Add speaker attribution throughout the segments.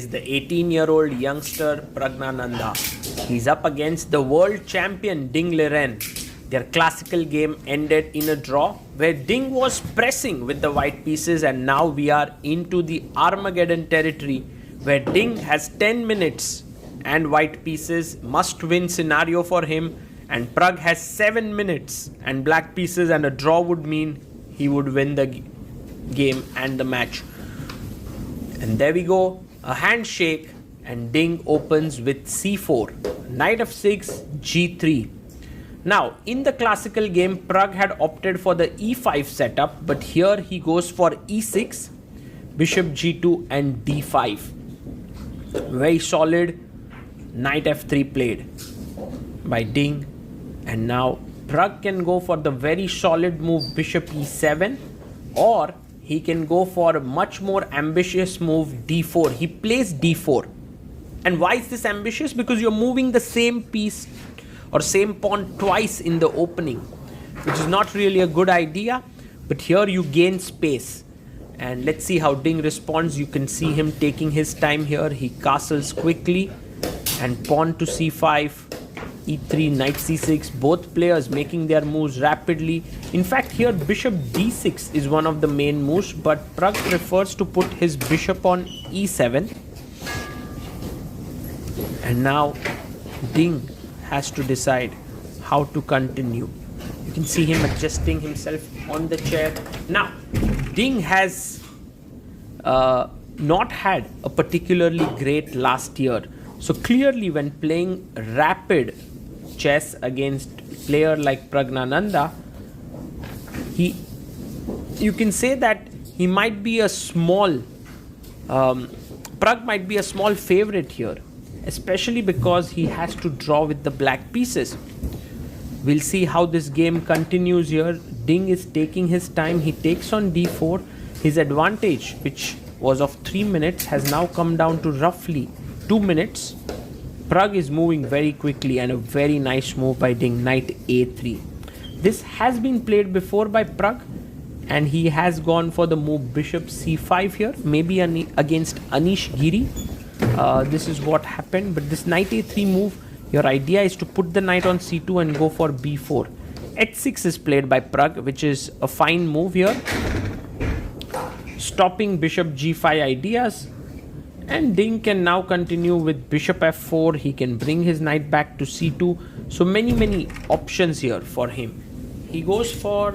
Speaker 1: is the 18-year-old youngster Praggnanandhaa. He's up against the world champion Ding Liren. Their classical game ended in a draw where Ding was pressing with the white pieces, and now we are into the Armageddon territory where Ding has 10 minutes and white pieces, must-win scenario for him, and Pragg has 7 minutes and black pieces, and a draw would mean he would win the game and the match. And there we go, a handshake, and Ding opens with c4, knight f6, g3. Now, in the classical game, Pragg had opted for the e5 setup, but here he goes for e6, bishop g2 and d5. Very solid knight f3 played by Ding, and now Pragg can go for the very solid move bishop e7, or he can go for a much more ambitious move d4. He plays d4. And why is this ambitious? Because you're moving the same piece or same pawn twice in the opening, which is not really a good idea, but here you gain space. And let's see how Ding responds. You can see him taking his time here. He castles quickly and pawn to c5, e3, knight c6, both players making their moves rapidly. In fact, here bishop d6 is one of the main moves, but Pragg prefers to put his bishop on e7. And now Ding has to decide how to continue. You can see him adjusting himself on the chair. Now, Ding has not had a particularly great last year. So clearly when playing rapid chess against a player like Praggnanandhaa, you can say that he might be a small, Pragg might be a small favorite here, especially because he has to draw with the black pieces. We'll see how this game continues here. Ding is taking his time. He takes on d4. His advantage, which was of 3 minutes, has now come down to roughly 2 minutes. Pragg is moving very quickly, and a very nice move by Ding, knight a3. This has been played before by Pragg, and he has gone for the move bishop c5 here, maybe against Anish Giri. This is what happened, but this knight a3 move, your idea is to put the knight on c2 and go for b4. h6 is played by Pragg, which is a fine move here, stopping bishop g5 ideas. And Ding can now continue with bishop f4. He can bring his knight back to c2. So many options here for him. He goes for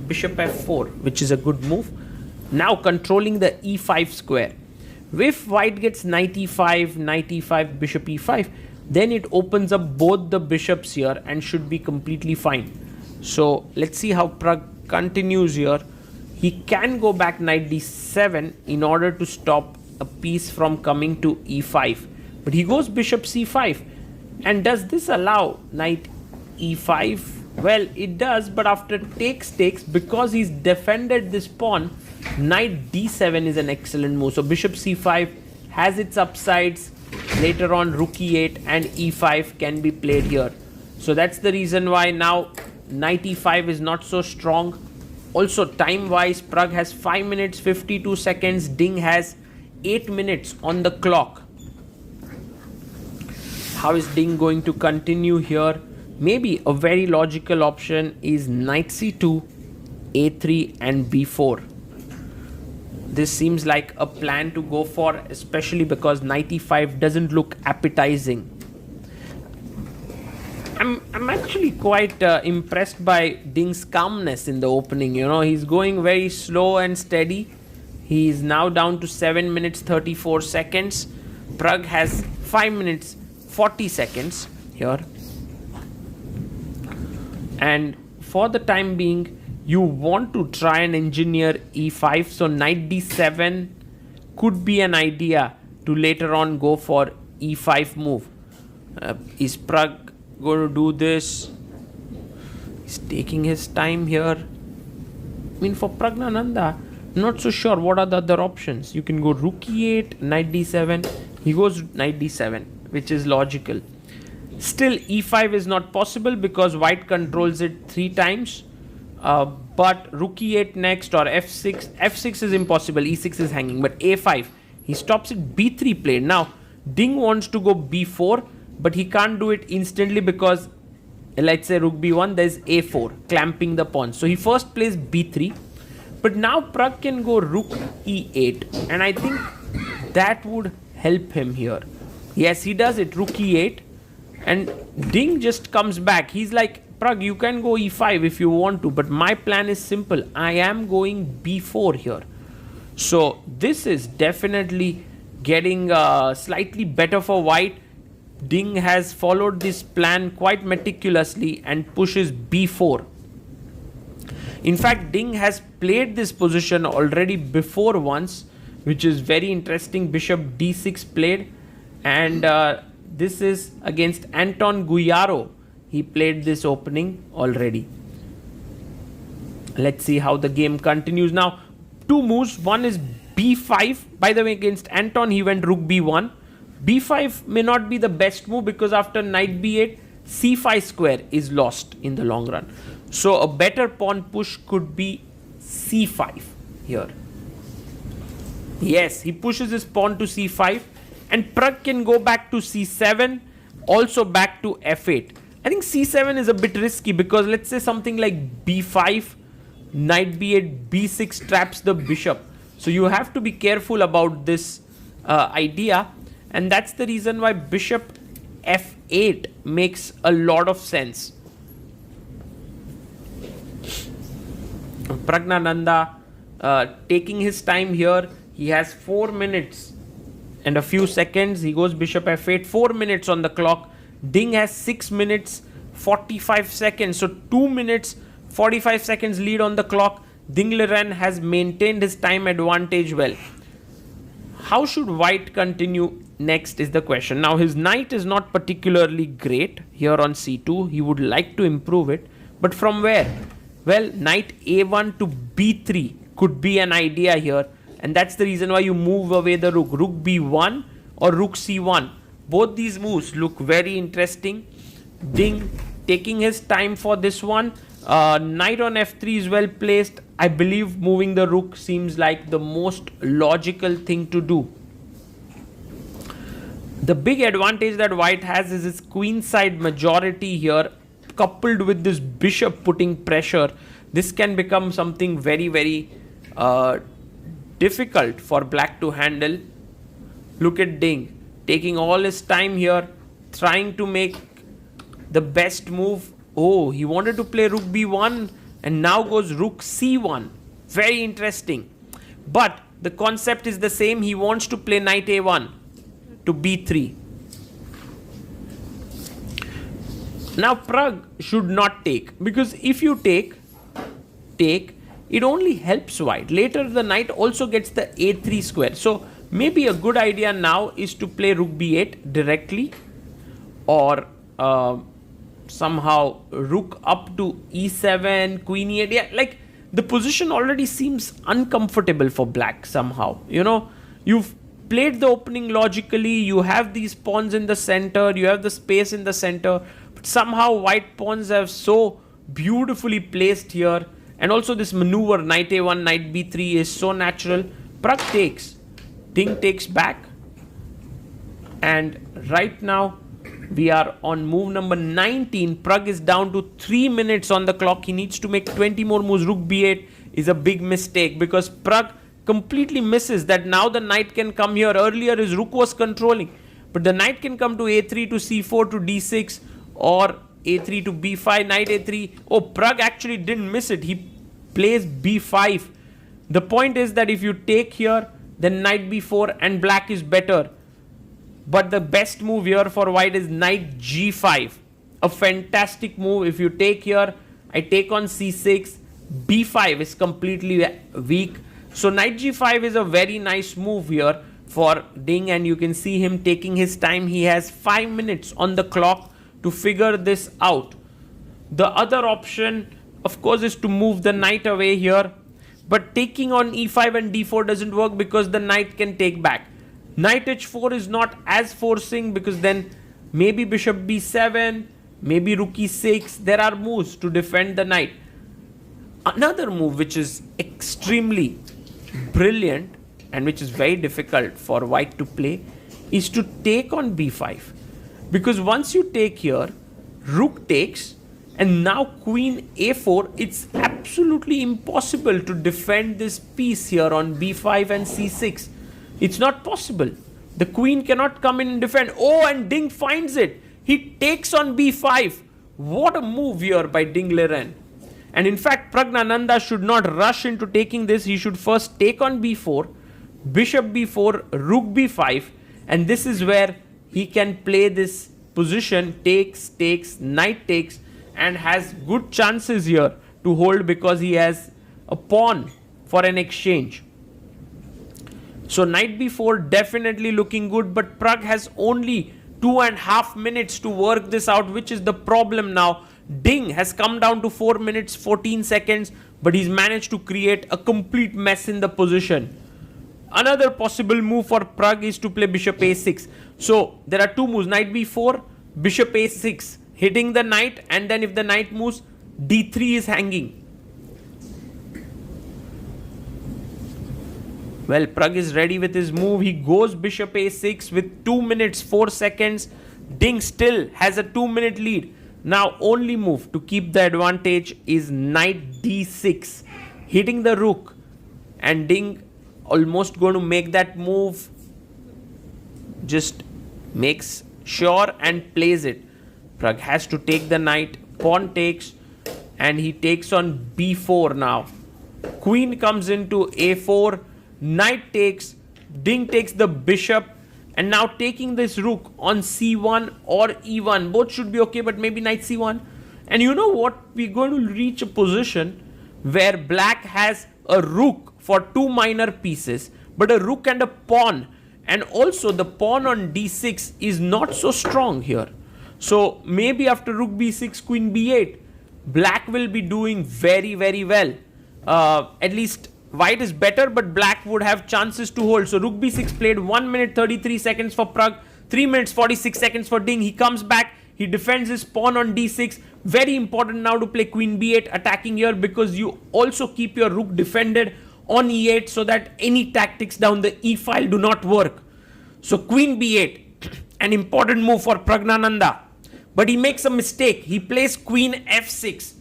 Speaker 1: bishop f4, which is a good move. Now controlling the e5 square. If white gets knight e5, bishop e5, then it opens up both the bishops here and should be completely fine. So let's see how Pragg continues here. He can go back knight d7 in order to stop a piece from coming to e5. But he goes bishop c5. And does this allow knight e5? Well, it does, but after takes, because he's defended this pawn, knight d7 is an excellent move. So bishop c5 has its upsides. Later on, rook e8 and e5 can be played here. So that's the reason why now knight e5 is not so strong. Also, time-wise, Pragg has 5 minutes 52 seconds. Ding has 8 minutes on the clock. How is Ding going to continue here? Maybe a very logical option is knight c2, a3 and b4. This seems like a plan to go for, especially because knight e5 doesn't look appetizing. I'm actually quite impressed by Ding's calmness in the opening. You know, he's going very slow and steady. He is now down to 7 minutes 34 seconds. Pragg has 5 minutes 40 seconds here. And for the time being, you want to try and engineer e5. So knight d7 could be an idea to later on go for e5 move. Is Pragg going to do this? He's taking his time here. I mean, for Praggnanandhaa, not so sure what are the other options. You can go rook e8, knight d7. He goes knight d7, which is logical. Still, e5 is not possible because white controls it 3 times. But rook e8 next or f6. f6 is impossible. e6 is hanging. But a5, He stops it b3 played. Now, Ding wants to go b4, but he can't do it instantly because, let's say rook b1, there's a4, clamping the pawn. So he first plays b3, but now Pragg can go rook e8, and I think that would help him here. Yes, he does it, rook e8, and Ding just comes back. He's like, Pragg, you can go e5 if you want to, but my plan is simple. I am going b4 here. So this is definitely getting slightly better for white. Ding has followed this plan quite meticulously and pushes b4. In fact, Ding has played this position already before once, which is very interesting. Bishop d6 played, and this is against Anton Guyaro. He played this opening already. Let's see how the game continues. Now, two moves. One is b5. By the way, against Anton, he went rook b1. b5 may not be the best move because after knight b8, c5 square is lost in the long run. So a better pawn push could be c5 here. Yes, he pushes his pawn to c5, and Pragg can go back to c7, also back to f8. I think c7 is a bit risky because let's say something like b5, knight b8, b6 traps the bishop. So you have to be careful about this idea, and that's the reason why bishop f8 makes a lot of sense. Praggnanandhaa taking his time here. He has 4 minutes and a few seconds. He goes bishop f8, 4 minutes on the clock. Ding has 6 minutes 45 seconds, so 2 minutes 45 seconds lead on the clock. Ding Liren has maintained his time advantage well. How should white continue next is the question. Now his knight is not particularly great here on c2. He would like to improve it, but from where? Well, knight a1 to b3 could be an idea here, and that's the reason why you move away the rook. Rook b1 or rook c1. Both these moves look very interesting. Ding taking his time for this one. Knight on f3 is well placed. I believe moving the rook seems like the most logical thing to do. The big advantage that white has is his queenside majority here, coupled with this bishop putting pressure. This can become something very, very difficult for black to handle. Look at Ding taking all his time here, trying to make the best move. Oh, he wanted to play rook b1 and now goes rook c1. Very interesting. But the concept is the same. He wants to play knight a1 to b3. Now Pragg should not take, because if you take, it only helps white. Later the knight also gets the a3 square. So maybe a good idea now is to play rook b8 directly, or somehow rook up to e7, queen e8. Yeah, like the position already seems uncomfortable for black somehow. You know, you've played the opening logically, you have these pawns in the center, you have the space in the center, but somehow white pawns have so beautifully placed here, and also this maneuver knight a1, knight b3 is so natural. Pragg takes, Ding takes back, and right now we are on move number 19. Pragg is down to 3 minutes on the clock. He needs to make 20 more moves. Rook b8 is a big mistake because Pragg completely misses that now the knight can come here. Earlier his rook was controlling, but the knight can come to a3 to c4 to d6 or a3 to b5, knight a3. Oh, Pragg actually didn't miss it. He plays b5. The point is that if you take here, then knight b4 and black is better. But the best move here for white is knight g5. A fantastic move. If you take here, I take on c6. b5 is completely weak. So knight g5 is a very nice move here for Ding, and you can see him taking his time. He has 5 minutes on the clock to figure this out. The other option, of course, is to move the knight away here. But taking on e5 and d4 doesn't work because the knight can take back. Knight h4 is not as forcing because then maybe bishop b7, maybe rook e6. There are moves to defend the knight. Another move which is extremely brilliant and which is very difficult for white to play, is to take on b5. Because once you take here, rook takes, and now queen a4, it's absolutely impossible to defend this piece here on b5 and c6. It's not possible. The queen cannot come in and defend. Oh, and Ding finds it. He takes on b5. What a move here by Ding Liren. And in fact, Praggnanandhaa should not rush into taking this. He should first take on b4, bishop b4, rook b5, and this is where he can play this position, takes, knight takes, and has good chances here to hold because he has a pawn for an exchange. So knight b4 definitely looking good, but Pragg has only 2.5 minutes to work this out, which is the problem now. Ding has come down to 4 minutes 14 seconds, but he's managed to create a complete mess in the position. Another possible move for Pragg is to play bishop a6. So there are two moves, knight b4, bishop a6, hitting the knight, and then if the knight moves, d3 is hanging. Well, Pragg is ready with his move. He goes bishop a6 with 2 minutes 4 seconds. Ding still has a 2-minute lead. Now only move to keep the advantage is knight d6, hitting the rook, and Ding almost going to make that move. Just makes sure and plays it. Pragg has to take the knight, pawn takes, and he takes on b4 now. Queen comes into a4, knight takes, Ding takes the bishop, and now taking this rook on c1 or e1. Both should be okay, but maybe knight c1. And you know what? We're going to reach a position where black has a rook for two minor pieces, but a rook and a pawn. And also the pawn on d6 is not so strong here. So maybe after rook b6, queen b8, black will be doing very, very well. At least white is better, but black would have chances to hold. So rook b6 played, 1 minute 33 seconds for Pragg, 3 minutes 46 seconds for Ding. He comes back, he defends his pawn on d6. Very important now to play queen b8, attacking here, because you also keep your rook defended on e8 so that any tactics down the e file do not work. So queen b8, an important move for Praggnanandhaa. But he makes a mistake. He plays queen f6.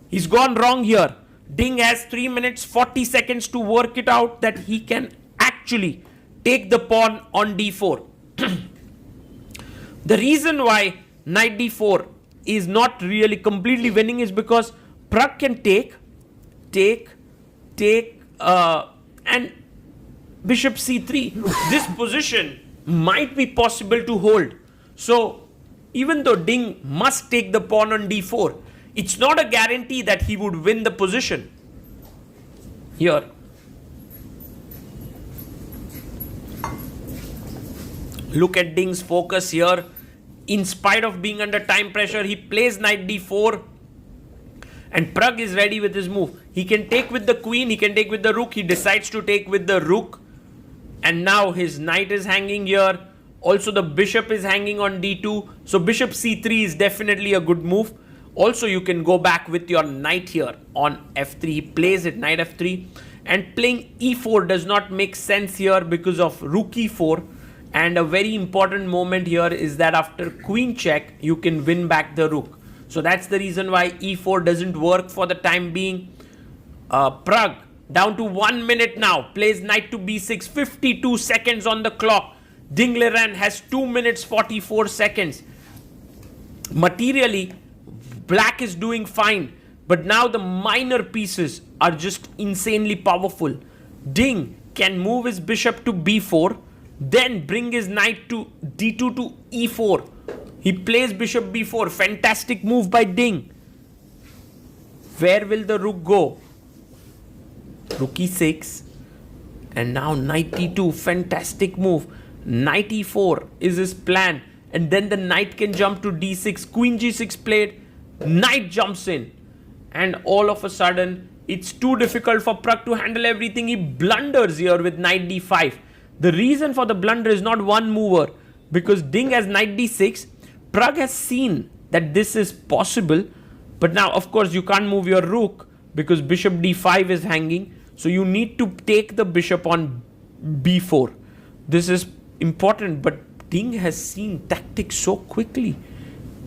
Speaker 1: He's gone wrong here. Ding has 3 minutes 40 seconds to work it out that he can actually take the pawn on d4. The reason why knight d4 is not really completely winning is because Pragg can take, and bishop c3. This position might be possible to hold. So even though Ding must take the pawn on d4, it's not a guarantee that he would win the position. Here, look at Ding's focus here. In spite of being under time pressure, he plays knight d4, and Pragg is ready with his move. He can take with the queen, he can take with the rook. He decides to take with the rook, and now his knight is hanging here. Also the bishop is hanging on d2. So bishop c3 is definitely a good move. Also you can go back with your knight here on f3. He plays it, knight f3, and playing e4 does not make sense here because of rook e4. And a very important moment here is that after queen check, you can win back the rook. So that's the reason why e4 doesn't work for the time being. Pragg, down to 1 minute now, plays knight to b6, 52 seconds on the clock. Ding Liren has 2 minutes 44 seconds. Materially, black is doing fine, but now the minor pieces are just insanely powerful. Ding can move his bishop to b4, then bring his knight to d2 to e4. He plays bishop b4. Fantastic move by Ding. Where will the rook go? Rook e6. And now knight e2. Fantastic move. Knight e4 is his plan. And then the knight can jump to d6. Queen g6 played. Knight jumps in. And all of a sudden, it's too difficult for Pragg to handle everything. He blunders here with knight d5. The reason for the blunder is not one mover, because Ding has knight d6. Pragg has seen that this is possible, but now of course you can't move your rook because bishop d5 is hanging. So you need to take the bishop on b4. This is important, but Ding has seen tactics so quickly.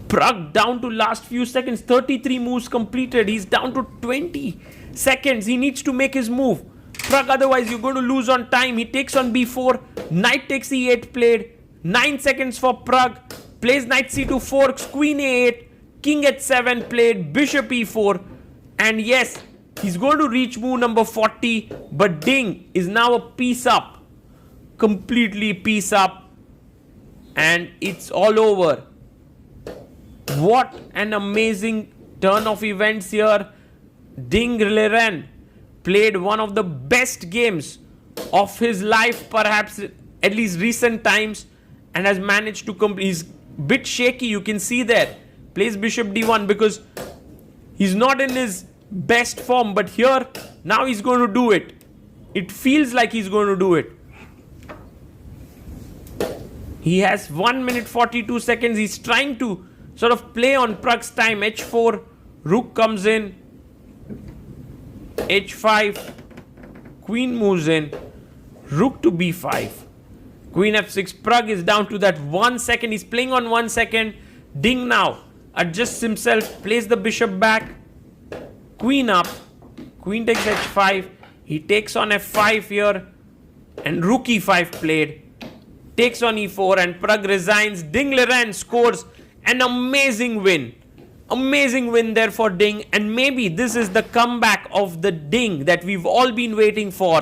Speaker 1: Pragg down to last few seconds, 33 moves completed. He's down to 20 seconds. He needs to make his move. Pragg, otherwise you're going to lose on time. He takes on b4. Knight takes e8 played. 9 seconds for Pragg. Plays knight c2 forks. Queen a8. King h7 played. Bishop e4. And yes, he's going to reach move number 40. But Ding is now a piece up. Completely piece up. And it's all over. What an amazing turn of events here. Ding Liren played one of the best games of his life, perhaps at least recent times, and has managed to complete. He's a bit shaky, you can see there. Plays bishop d1 because he's not in his best form, but here now he's going to do it. It feels like he's going to do it. He has 1 minute 42 seconds. He's trying to sort of play on Pragg's time. h4, rook comes in, h5, queen moves in, rook to b5, queen f6. Pragg is down to that 1 second. He's playing on 1 second. Ding now adjusts himself, plays the bishop back, queen up, queen takes h5. He takes on f5 here, and rook e5 played, takes on e4, and Pragg resigns. Ding Liren scores an amazing win. Amazing win there for Ding, and maybe this is the comeback of the Ding that we've all been waiting for.